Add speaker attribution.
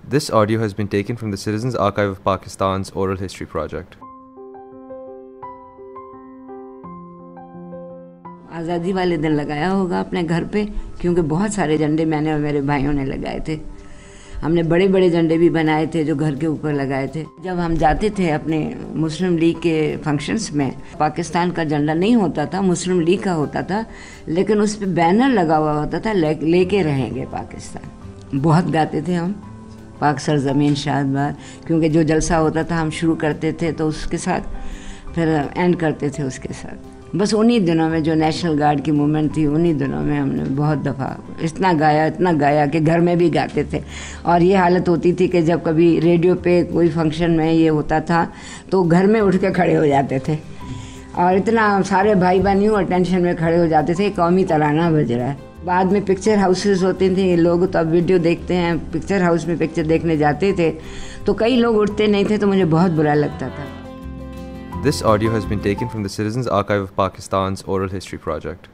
Speaker 1: This audio has been taken from the Citizens Archive of Pakistan's Oral History Project.
Speaker 2: आज़ादी वाले दिन लगाया होगा अपने घर पे, क्योंकि बहुत सारे झंडे मैंने और मेरे भाइयों ने लगाए थे। हमने बड़े बड़े झंडे भी बनाए थे जो घर के ऊपर लगाए थे। जब हम जाते थे अपने मुस्लिम लीग के फंक्शंस में, पाकिस्तान का झंडा नहीं होता था, मुस्लिम लीग का होता था, लेकिन उस पर बैनर लगा हुआ होता था, लेके रहेंगे पाकिस्तान। बहुत गाते थे हम पाक सरजमीन शादबाद, क्योंकि जो जलसा होता था हम शुरू करते थे तो उसके साथ फिर एंड करते थे उसके साथ। बस उन्हीं दिनों में जो नेशनल गार्ड की मूवमेंट थी, उन्हीं दिनों में हमने बहुत दफ़ा इतना गाया कि घर में भी गाते थे। और ये हालत होती थी कि जब कभी रेडियो पे कोई फंक्शन में ये होता था तो घर में उठ के खड़े हो जाते थे और इतना सारे भाई बहनियों और टेंशन में खड़े हो जाते थे, कौमी तराना बज रहा है। बाद में पिक्चर हाउसेस होते थे, लोग तो अब वीडियो देखते हैं, पिक्चर हाउस में पिक्चर देखने जाते थे तो कई लोग उठते नहीं थे, तो मुझे बहुत बुरा लगता था।
Speaker 1: This audio has been taken from the Citizens Archive of Pakistan's Oral History Project.